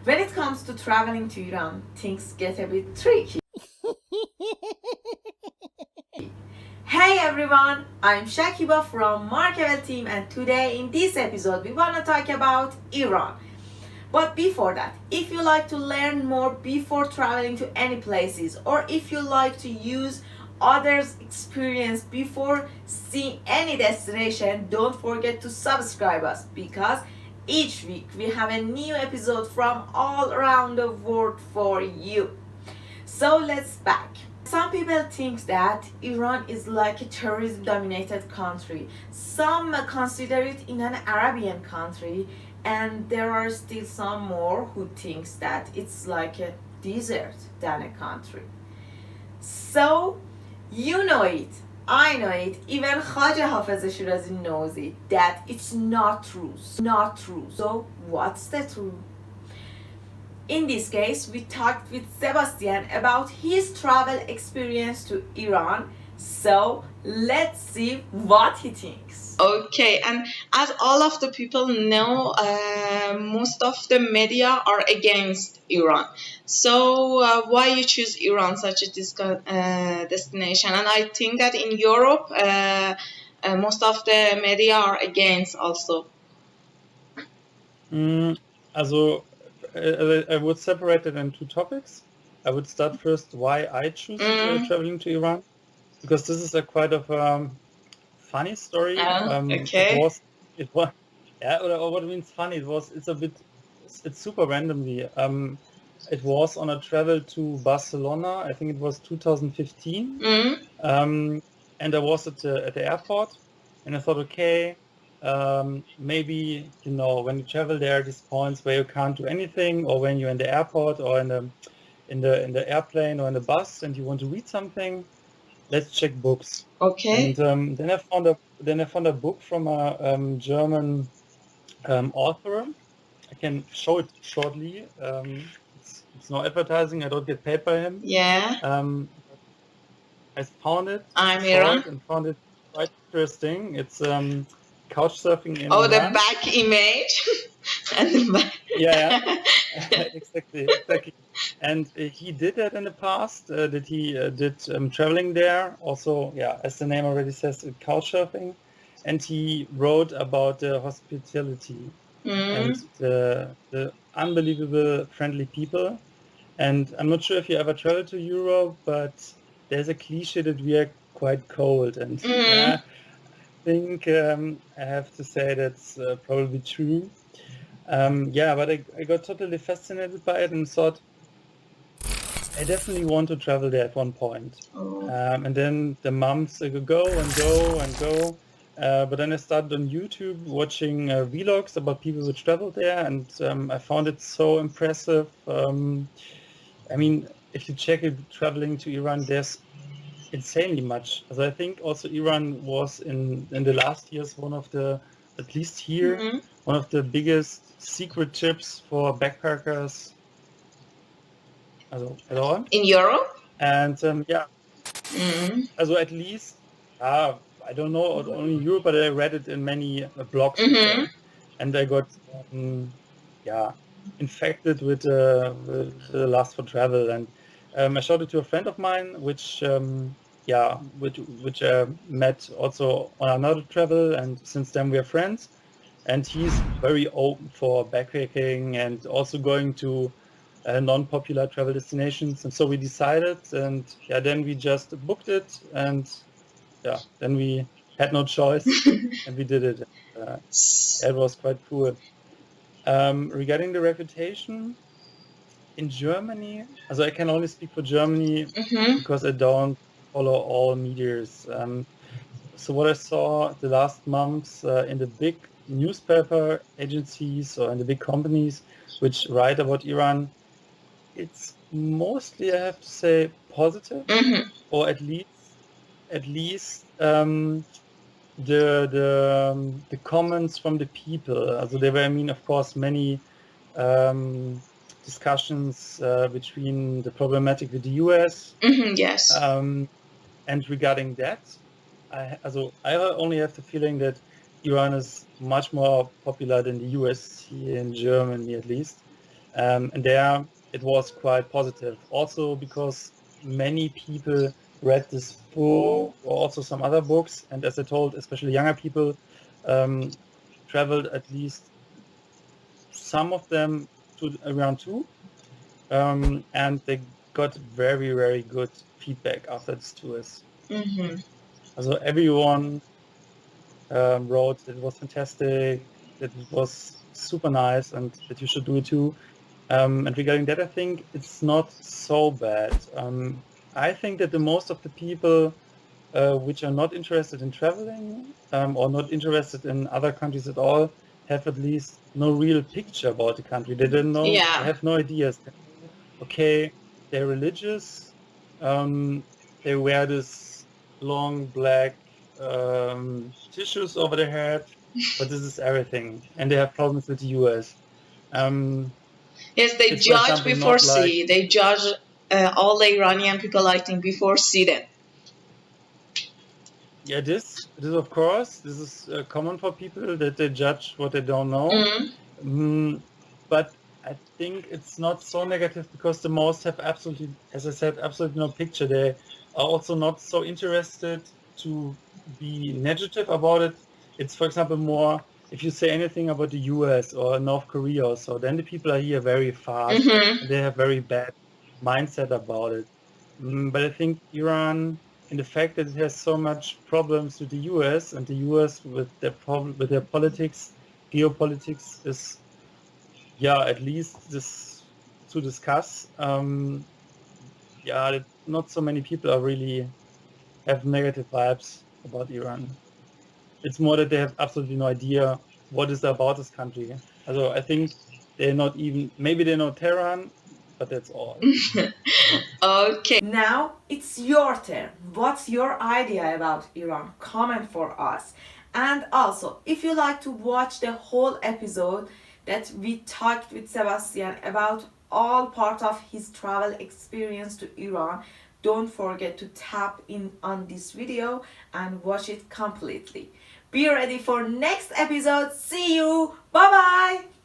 When it comes to traveling to Iran, things get a bit tricky. Hey everyone, I'm Shakiba from Markevel team, and today in this episode we want to talk about Iran. But before that, if you like to learn more before traveling to any places, or if you like to use others' experience before seeing any destination, don't forget to subscribe us, because each week we have a new episode from all around the world for you. So let's back. Some people think that Iran is like a terrorism dominated country. Some consider it in an Arabian country, and there are still some more who thinks that it's like a desert than a country. So you know it, I know it, even Khaja Hafez Shirazi knows it, that it's not true. Not true. So what's the truth? In this case, we talked with Sebastian about his travel experience to Iran. So let's see what he thinks. Okay, and as all of the people know, most of the media are against Iran. So why you choose Iran such a destination? And I think that in Europe, most of the media are against also. Also, I would separate it in two topics. I would start first why I choose traveling to Iran, because this is a quite of funny story. Okay. It was, yeah, or what means funny? It's super randomly. It was on a travel to Barcelona. I think it was 2015. And I was at the airport, and I thought, okay, maybe when you travel there, these points where you can't do anything, or when you're in the airport or in the airplane or in the bus and you want to read something, let's check books. Okay. And then I found a book from a German author. I can show it shortly. It's no advertising. I don't get paid by him. Yeah. I found it, I'm saw Iran. it, and found it quite interesting. It's couch surfing in Oh, the Iran. back image. And the back. Yeah. Exactly. And he did that in the past. That he did traveling there. Also, yeah, as the name already says, couch surfing. And he wrote about the hospitality and the unbelievable friendly people. And I'm not sure if you ever traveled to Europe, but there's a cliche that we are quite cold. And yeah, I think I have to say that's probably true. Yeah, but I got totally fascinated by it and thought I definitely want to travel there at one point. And then the months go and go and go. But then I started on YouTube watching vlogs about people who traveled there, and I found it so impressive. I mean, if you check it, traveling to Iran, there's insanely much. So I think also Iran was in the last years one of the, at least here, one of the biggest secret trips for backpackers at all. In Europe? And yeah, also at least, I don't know, only in Europe, but I read it in many blogs. And I got, yeah, infected with the lust for travel. And I showed it to a friend of mine, which met also on another travel, and since then we are friends. And he's very open for backpacking and also going to non-popular travel destinations. And so we decided, and yeah, then we just booked it, and yeah, then we had no choice, and we did it. It was quite cool. Regarding the reputation in Germany, also I can only speak for Germany because I don't follow all medias. So what I saw the last months in the big newspaper agencies or in the big companies which write about Iran, it's mostly, I have to say, positive, or at least the comments from the people. Also there were, I mean, of course, many discussions between the problematic with the US. Yes. And regarding that, I only have the feeling that Iran is much more popular than the US here in Germany, at least. And there it was quite positive. Also because many people read this book or also some other books, and as I told, especially younger people traveled at least some of them to around two, and they got very, very good feedback after these tours. Mm-hmm. So everyone wrote that it was fantastic, that it was super nice, and that you should do it too. And regarding that, I think it's not so bad. I think that the most of the people which are not interested in traveling or not interested in other countries at all have at least no real picture about the country. They don't know, they Yeah. have no ideas. Okay, they're religious. They wear this long black tissues over their head, but this is everything. And they have problems with the US. Um, Yes, they it's, for judge example, before not like, see. They judge all the Iranian people, I think, before see them. yeah, this of course, this is common for people that they judge what they don't know. But I think it's not so negative because the most have absolutely, as I said, absolutely no picture. They are also not so interested to be negative about it. It's, for example, more if you say anything about the US or North Korea or so, then the people are here very fast and they have very bad mindset about it. But I think Iran, in the fact that it has so much problems with the US and the US with their problem with their politics, geopolitics is at least this to discuss. Not so many people are really have negative vibes about Iran. It's more that they have absolutely no idea what is about this country. Also, I think they're not even, maybe they know Tehran, but that's all. Okay. Now it's your turn. What's your idea about Iran? Comment for us. And also, if you like to watch the whole episode that we talked with Sebastian about all part of his travel experience to Iran, don't forget to tap in on this video and watch it completely. Be ready for next episode. See you. Bye bye.